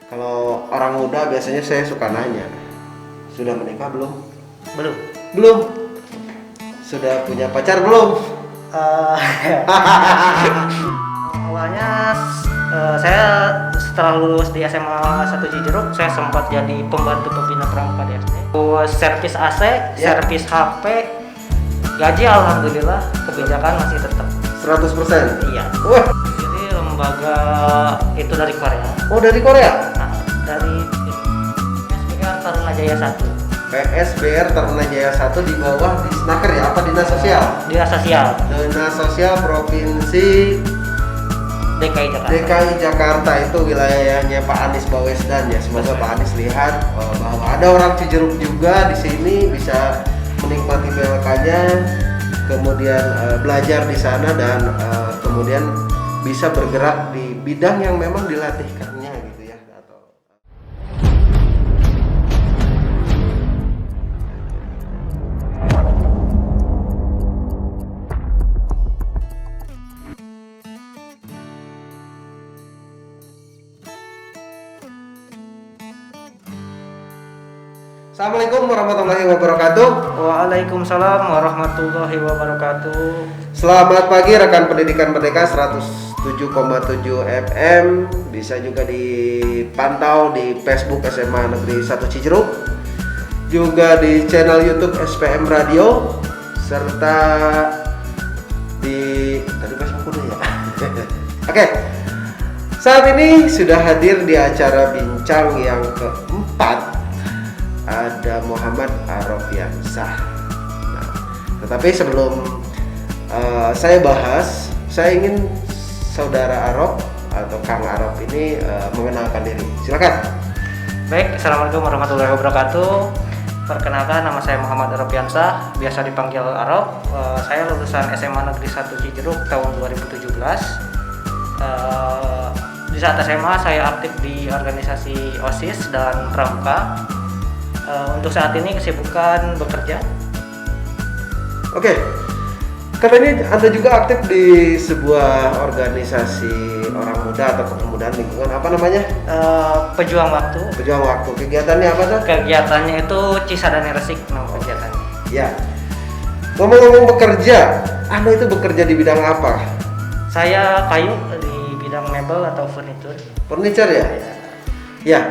Kalau orang muda biasanya saya suka nanya, sudah menikah belum? Belum. Belum. Sudah punya pacar belum? Awalnya saya setelah lulus di SMA 1 Cijeruk, saya sempat jadi pembantu pembina pramuka di SD. Servis AC, Ya. servis HP, gaji alhamdulillah kebijakan masih tetap. 100%? Iya. Wah, Jadi lembaga itu dari Korea. oh dari Korea? Nah, dari SPK Tarunajaya 1. PSBR Tarunajaya 1 di bawah di Snaker ya? Apa Dinas Sosial? Dinas Sosial Dinas Sosial Provinsi DKI Jakarta. DKI Jakarta, itu wilayahnya Pak Anies Baswedan ya. Semoga Pak Anies lihat bahwa ada orang Cijeruk juga di sini, bisa menikmati PLK-nya, kemudian belajar di sana dan kemudian bisa bergerak di bidang yang memang dilatihkannya gitu ya. Atau Assalamualaikum warahmatullahi wabarakatuh. Waalaikumsalam warahmatullahi wabarakatuh. Selamat pagi rekan pendidikan Merdeka 107,7 FM. Bisa juga dipantau di Facebook SMA Negeri 1 Cijeruk, juga di channel YouTube SPM Radio, serta di Facebook dulu ya. Oke. Saat ini sudah hadir di acara bincang yang keempat, ada Muhammad Arofyansyah. Nah, tetapi sebelum saya bahas, saya ingin saudara Arof atau Kang Arof ini mengenalkan diri. Silakan. Baik, assalamualaikum warahmatullahi wabarakatuh. Perkenalkan, nama saya Muhammad Arofyansyah, biasa dipanggil Arof. Saya lulusan SMA Negeri 1 Cijeruk tahun 2017. Di saat SMA saya aktif di organisasi OSIS dan Pramuka. Untuk saat ini kesibukan bekerja. Oke. Karena ini Anda juga aktif di sebuah organisasi orang muda atau kepemudaan lingkungan, apa namanya? Pejuang waktu. Pejuang waktu. Kegiatannya apa tuh? Kegiatannya itu Cisadane Resik nama kegiatannya. Ya. Ngomong-ngomong bekerja, Anda itu bekerja di bidang apa? Saya kayu di bidang mebel atau furniture. Furniture ya? Ya.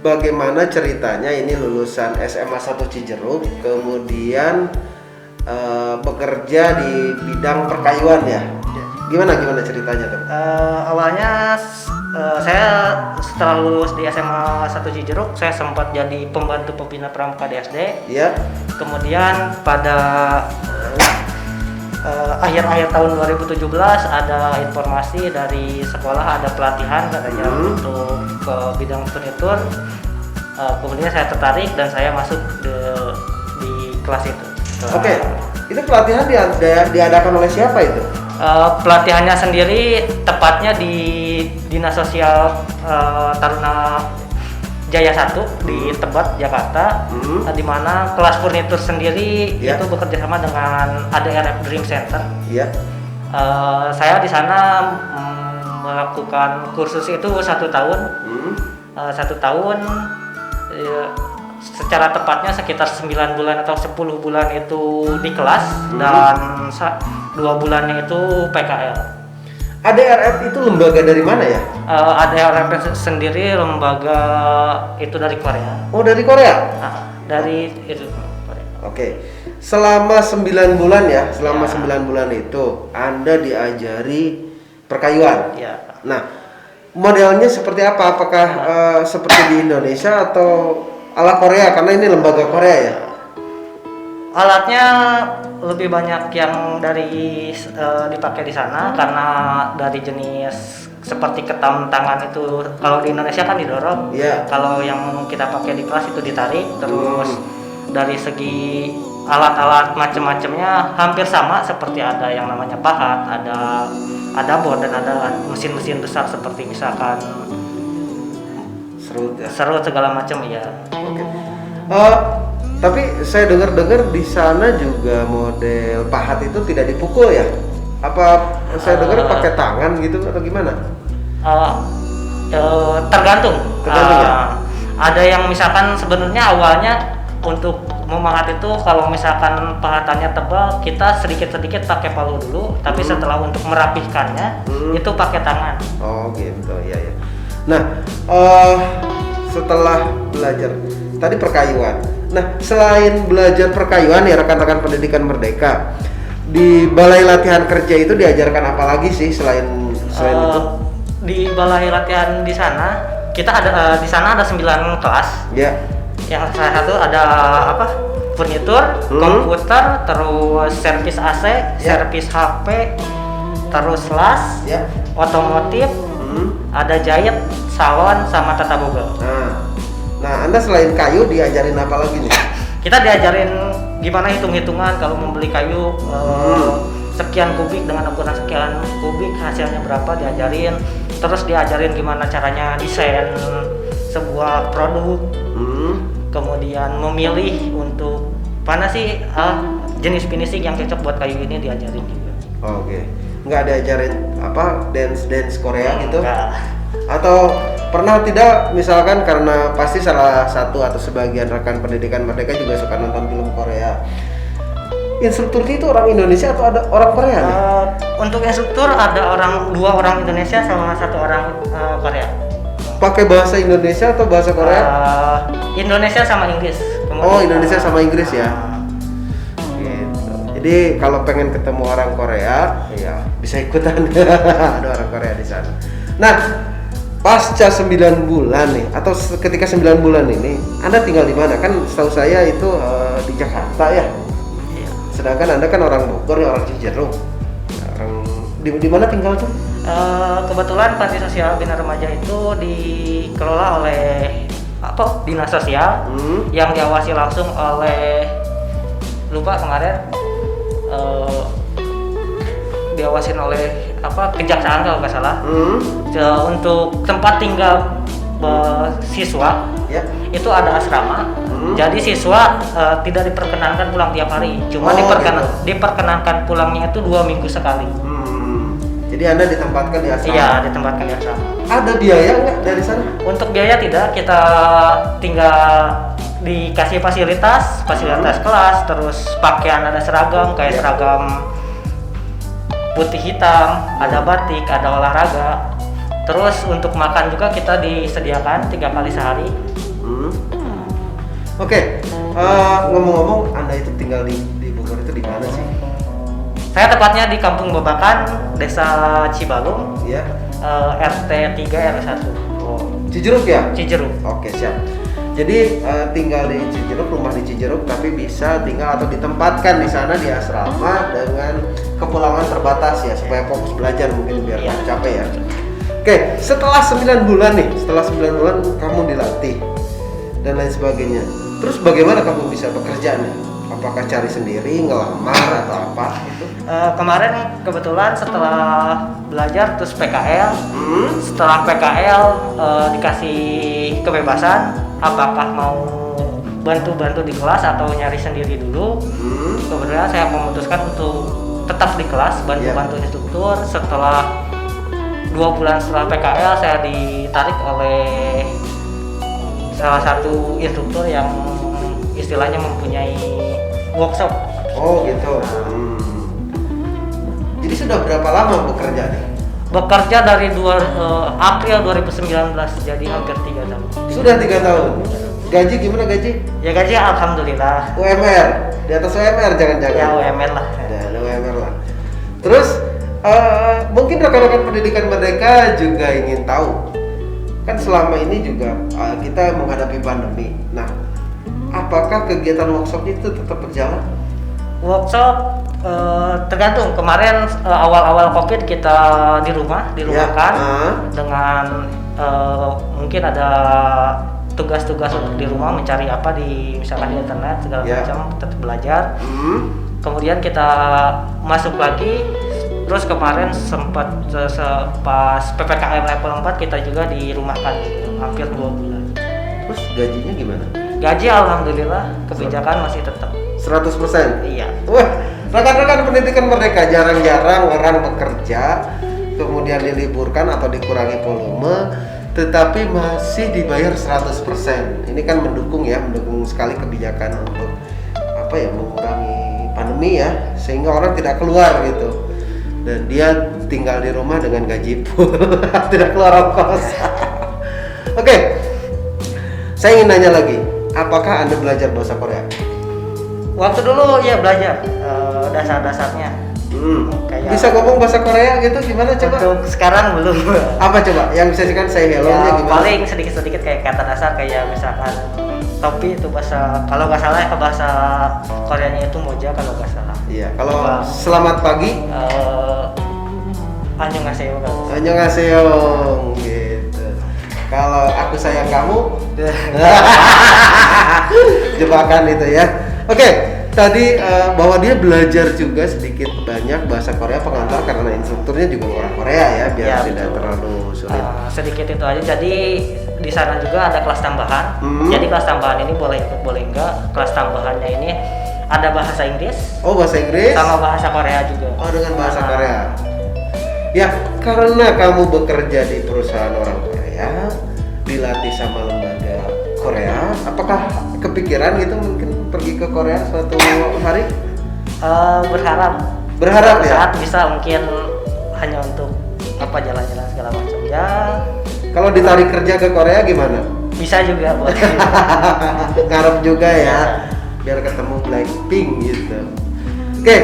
Bagaimana ceritanya ini lulusan SMA 1 Cijeruk, kemudian bekerja di bidang perkayuan ya? Gimana ceritanya tuh? Awalnya saya setelah lulus di SMA 1 Cijeruk, saya sempat jadi pembantu pembina pramuka di SD. Iya. Kemudian pada akhir-akhir tahun 2017 ada informasi dari sekolah, ada pelatihan katanya untuk ke bidang furnitur. Kemudian saya tertarik dan saya masuk di kelas itu. Oke. Itu pelatihan diadakan oleh siapa itu? Pelatihannya sendiri tepatnya di Dinas Sosial Taruna Jaya 1 di Tebet, Jakarta, di mana kelas furnitur sendiri itu bekerja sama dengan ADRF Dream Center. Iya. Saya di sana melakukan kursus itu 1 tahun. 1 tahun, secara tepatnya sekitar 9 bulan atau 10 bulan itu di kelas dan 2 bulannya itu PKL. ADRF itu lembaga dari mana ya? ADRF sendiri lembaga itu dari Korea. Oh, dari Korea? Dari itu Korea. Oke. Selama 9 bulan ya, selama 9 bulan itu Anda diajari perkayuan. Ya. Nah, modelnya seperti apa? Apakah seperti di Indonesia atau ala Korea? Karena ini lembaga Korea ya. Alatnya lebih banyak yang dari dipakai di sana karena dari jenis seperti ketam tangan itu, kalau di Indonesia kan didorong. Iya. Kalau yang kita pakai di kelas itu ditarik. Terus dari segi alat-alat macam-macamnya hampir sama, seperti ada yang namanya pahat, ada bor, dan ada mesin-mesin besar seperti misalkan serut segala macam ya. Oke. Tapi saya dengar di sana juga model pahat itu tidak dipukul ya? Apa saya dengar pakai tangan gitu atau gimana? Tergantung. Tergantung ya? Ada yang misalkan sebenarnya awalnya untuk memahat itu kalau misalkan pahatannya tebal kita sedikit-sedikit pakai palu dulu, tapi setelah untuk merapihkannya itu pakai tangan. Oh gitu, ya ya. Nah, setelah belajar tadi perkayuan. Nah, selain belajar perkayuan ya rekan-rekan pendidikan Merdeka, di Balai Latihan Kerja itu diajarkan apa lagi sih selain itu? Di balai latihan di sana kita ada di sana ada 9 kelas. Ya. Yang salah satu ada apa? Furnitur, komputer, terus servis AC, servis HP, terus las, otomotif, ada jahit, salon, sama tata boga. Nah, Anda selain kayu diajarin apa lagi nih? Kita diajarin gimana hitung-hitungan kalau membeli kayu sekian kubik dengan ukuran sekian kubik hasilnya berapa diajarin. Terus diajarin gimana caranya desain sebuah produk. Kemudian memilih untuk mana sih jenis finishing yang cocok buat kayu ini diajarin juga. Oke. Nggak diajarin apa dance Korea gitu? Enggak. Atau pernah tidak misalkan karena pasti salah satu atau sebagian rekan pendidikan Merdeka juga suka nonton film Korea. Instrukturnya itu orang Indonesia atau ada orang Korea nih? Untuk instruktur ada dua orang Indonesia sama satu orang Korea. Pakai bahasa Indonesia atau bahasa Korea? Indonesia sama Inggris. Oh, Indonesia sama Inggris ya. Gitu. Jadi kalau pengen ketemu orang Korea, ya bisa ikutan. Ada orang Korea di sana. Nah, pasca 9 bulan nih, atau ketika 9 bulan ini, Anda tinggal di mana? Kan setahu saya itu di Jakarta ya. Iya. Sedangkan Anda kan orang Bogor, ya orang Cijeruk. Orang di mana tinggal tuh? Kebetulan panti sosial bina remaja itu dikelola oleh dinas sosial yang diawasi langsung oleh kemarin diawasin oleh kejaksaan kalau nggak salah. Untuk tempat tinggal siswa itu ada asrama. Jadi siswa tidak diperkenankan pulang tiap hari, cuma diperkenankan pulangnya itu 2 minggu sekali. Jadi Anda ditempatkan di asrama? Iya, ditempatkan di asrama. Ada biaya nggak dari sana? Untuk biaya tidak, kita tinggal dikasih fasilitas kelas, terus pakaian ada seragam, kayak seragam putih hitam, ada batik, ada olahraga. Terus untuk makan juga kita disediakan 3 kali sehari. Oke, ngomong-ngomong, Anda itu tinggal di Bogor itu di mana sih? Saya tepatnya di Kampung Babakan, Desa Cibalung, RT 3 RW 1. Oh, Cijeruk ya? Cijeruk. Oke, siap. Jadi tinggal di Cijeruk, rumah di Cijeruk, tapi bisa tinggal atau ditempatkan di sana di asrama dengan kepulangan terbatas ya, supaya fokus belajar mungkin biar nggak capek ya. Oke, setelah 9 bulan nih, setelah 9 bulan kamu dilatih dan lain sebagainya. Terus bagaimana kamu bisa bekerja nih? Apakah cari sendiri, ngelamar atau apa gitu? Kemarin kebetulan setelah belajar terus PKL. Setelah PKL dikasih kebebasan apakah mau bantu-bantu di kelas atau nyari sendiri dulu. Kebetulan saya memutuskan untuk tetap di kelas, bantu-bantu instruktur. Setelah 2 bulan setelah PKL saya ditarik oleh salah satu instruktur yang istilahnya mempunyai workshop. Oh gitu. Jadi sudah berapa lama bekerja nih? Bekerja dari April 2019, jadi hampir 3 tahun. Sudah 3 tahun. Gaji gimana gaji? Ya gaji alhamdulillah. UMR, di atas UMR jangan-jangan. Ya UMR lah. Ada UMR lah. Terus mungkin rekan-rekan pendidikan Merdeka juga ingin tahu. Kan selama ini juga kita menghadapi pandemi. Nah, apakah kegiatan workshop itu tetap berjalan? Workshop tergantung. Kemarin awal-awal COVID kita dirumahkan dengan mungkin ada tugas-tugas untuk di rumah mencari apa misalkan di internet segala macam, tetap belajar. Kemudian kita masuk lagi. Terus kemarin sempat pas PPKM level 4 kita juga dirumahkan hampir 2 bulan. Terus gajinya gimana? Gaji alhamdulillah kebijakan masih tetap 100%? Iya. Wah, rekan-rekan pendidikan Merdeka, jarang-jarang orang bekerja kemudian diliburkan atau dikurangi volume tetapi masih dibayar 100%. Ini kan mendukung sekali kebijakan untuk mengurangi pandemi ya, sehingga orang tidak keluar gitu. Dan dia tinggal di rumah dengan gaji full, tidak keluar ongkos. Oke. Saya ingin nanya lagi, apakah Anda belajar bahasa Korea? Waktu dulu ya belajar dasar-dasarnya. Kayak Bisa ngomong bahasa Korea gitu gimana coba? untuk sekarang belum. Apa coba? Yang bisa kan saya hello-nya Ya, gimana? paling sedikit-sedikit kayak kata dasar kayak misalkan topi itu bahasa, kalau nggak salah ya bahasa Koreanya itu moja kalau nggak salah. Iya, kalau Wah. selamat pagi, annyeonghaseyo kan. annyeonghaseyo gitu. Kalau aku sayang kamu, jebakan itu ya. Oke, tadi bahwa dia belajar juga sedikit banyak bahasa Korea pengantar karena instrukturnya juga orang Korea ya, biar Ya, tidak betul. terlalu sulit. Sedikit itu aja. Jadi di sana juga ada kelas tambahan. Jadi kelas tambahan ini boleh ikut boleh enggak. Kelas tambahannya ini ada bahasa Inggris Oh, bahasa Inggris? sama bahasa Korea juga. Oh, dengan bahasa Nah, Korea. Ya, karena kamu bekerja di perusahaan orang Korea, dilatih sama lembaga Korea, apakah kepikiran gitu mungkin pergi ke Korea suatu hari? berharap Berharap suatu ya? saat bisa, mungkin hanya untuk jalan-jalan segala macam ya, Kalau ditarik kerja ke Korea gimana? bisa juga buat Ngarep juga ya, biar ketemu Blackpink gitu. Oke,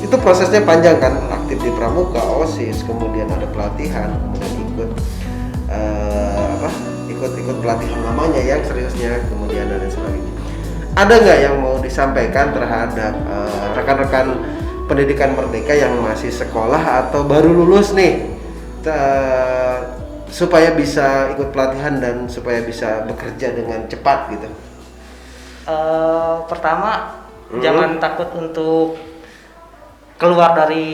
itu prosesnya panjang kan, aktif di pramuka, OSIS, kemudian ada pelatihan, kemudian ikut pelatihan namanya yang seriusnya, kemudian dan lain sebagainya. Ada nggak yang mau disampaikan terhadap rekan-rekan pendidikan Merdeka yang masih sekolah atau baru lulus nih, supaya bisa ikut pelatihan dan supaya bisa bekerja dengan cepat gitu? pertama jangan takut untuk keluar dari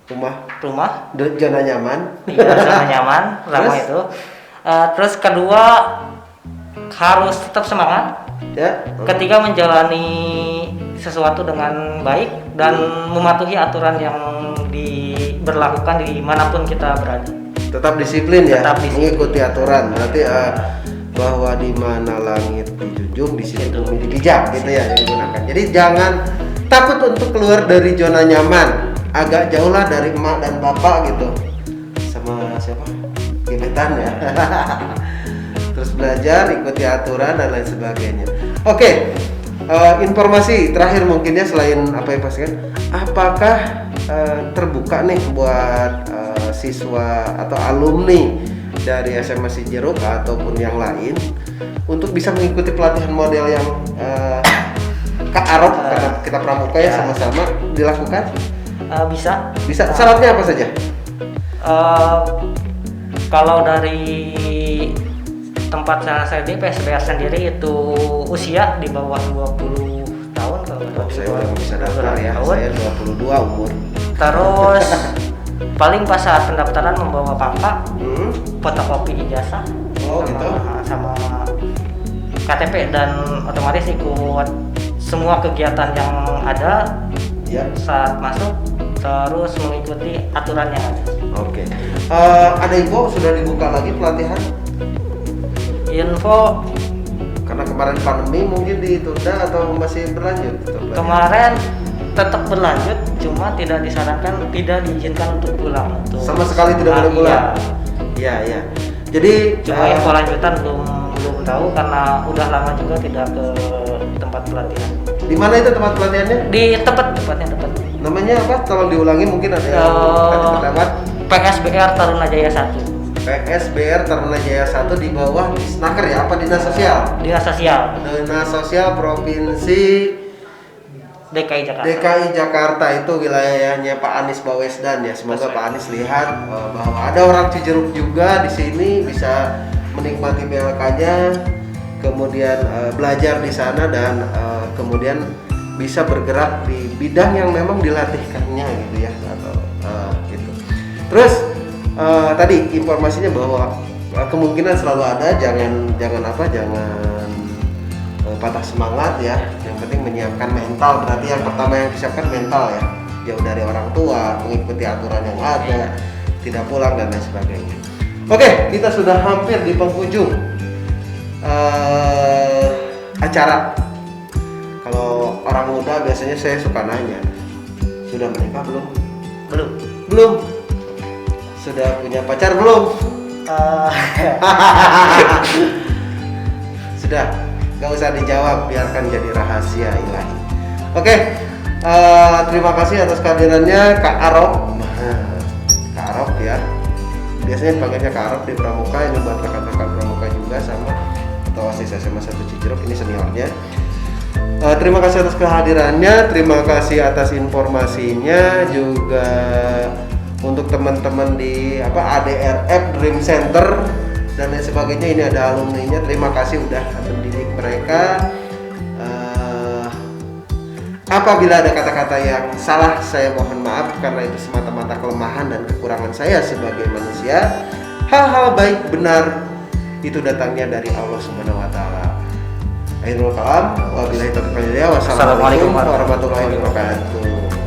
rumah, Zona nyaman. iya, zona nyaman pertama Terus? itu. Terus kedua harus tetap semangat Ya. ketika menjalani sesuatu dengan baik dan mematuhi aturan yang diberlakukan dimanapun kita berada. Tetap disiplin ya, Tetap disiplin. mengikuti aturan. Berarti bahwa di mana langit dijunjung, di situ Itu. bumi dipijak gitu ya yang digunakan. Jadi jangan takut untuk keluar dari zona nyaman, agak jauh lah dari emak dan bapak gitu. Sama siapa? Gebetan ya. Terus belajar, ikuti aturan dan lain sebagainya. Oke, informasi terakhir mungkinnya selain apa yang pastikan, apakah terbuka nih buat siswa atau alumni dari SMA Cijeruk ataupun yang lain untuk bisa mengikuti pelatihan model yang Kak Arop, karena kita pramuka ya, Ya. sama-sama dilakukan? Bisa. Bisa. Syaratnya apa saja? Kalau dari tempat saya di PSBR sendiri itu usia di bawah 20 tahun kalau nggak salah, Saya di bawah belum bisa daftar 20 ya, tahun. saya 22 umur. Terus paling pas saat pendaftaran membawa kakak, Hmm. fotokopi ijazah, Oh, gitu. sama KTP, dan otomatis ikut semua kegiatan yang ada Ya. saat masuk, terus mengikuti aturan yang ada. Oke. Ada info sudah dibuka lagi pelatihan? Info Karena kemarin pandemi mungkin ditunda atau masih berlanjut? kemarin tetap berlanjut, cuma tidak disarankan, tidak diizinkan untuk pulang. Sama sekali tidak boleh pulang. Iya, iya. Jadi Cuma info lanjutan belum tahu karena udah lama juga tidak ke tempat pelatihan. di mana itu tempat pelatihannya? Di tepatnya tepat. Namanya apa? Tolong diulangi, mungkin ada yang tadi terlewat. PSBR Taruna Jaya 1. PSBR Taruna Jaya 1 di bawah Disnaker ya, apa Dinas Sosial? Dinas Sosial Dinas Sosial Provinsi DKI Jakarta. DKI Jakarta, itu wilayahnya Pak Anies Baswedan ya. Semoga Pak Anies lihat bahwa ada orang Cijeruk juga di sini, bisa menikmati BLK-nya, kemudian belajar di sana dan kemudian bisa bergerak di bidang yang memang dilatihkannya gitu ya, atau gitu. Terus tadi informasinya bahwa kemungkinan selalu ada, jangan patah semangat ya. Yang penting menyiapkan mental. Berarti yang pertama yang disiapkan mental ya. Jauh dari orang tua, mengikuti aturan yang ada, tidak pulang dan lain sebagainya. Oke, kita sudah hampir di penghujung acara. Kalau orang muda biasanya saya suka nanya, sudah menikah belum? Belum. Belum. Sudah punya pacar belum? Sudah, gak usah dijawab, biarkan jadi rahasia ilahi. Oke, terima kasih atas kehadirannya Kak Arop. Kak Arop ya, biasanya dipanggilnya Kak Arop di Pramuka. Ini buat rekan-rekan Pramuka juga sama atau OSIS SMA 1 Cijeruk, ini seniornya. Terima kasih atas kehadirannya, terima kasih atas informasinya juga untuk teman-teman di ADRF Dream Center dan lain sebagainya. Ini ada alumninya, terima kasih udah mendidik mereka. Apabila ada kata-kata yang salah, saya mohon maaf karena itu semata-mata kelemahan dan kekurangan saya sebagai manusia. Hal-hal baik benar itu datangnya dari Allah Subhanahu wa taala. Akhirul kalam, wabillahi taufiq wal hidayah. Wassalamualaikum warahmatullahi wabarakatuh.